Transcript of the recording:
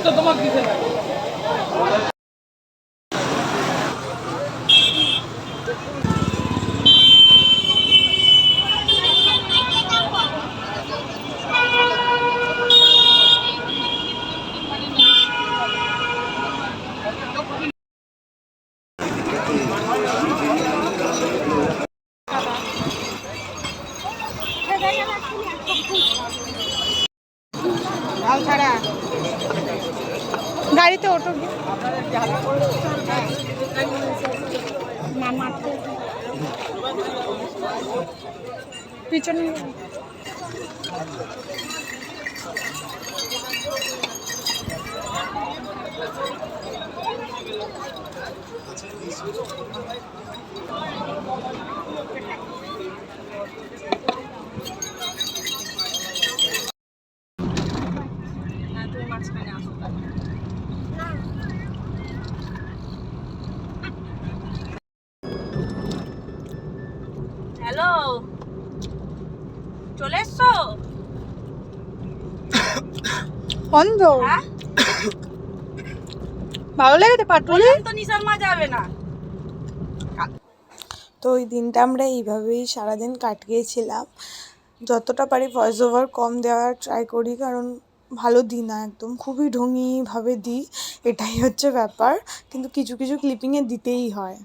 তো তোমার দিতে লাগে। গাড়িতে ওঠো পিছনে হ্যালো, চলে এসছো? বন্ধ হ্যাঁ, ভালো লেগেছে পাটুলি তো নিশার মা যাবে না। তো ওই দিনটা আমরা এইভাবেই সারাদিন কাটিয়েছিলাম। যতটা পারি ভয়েস ওভার কম দেওয়ার ট্রাই করি, কারণ ভালো দিই না, একদম খুবই ঢঙিভাবে দিই, এটাই হচ্ছে ব্যাপার। কিন্তু কিছু কিছু ক্লিপিংয়ে দিতেই হয়।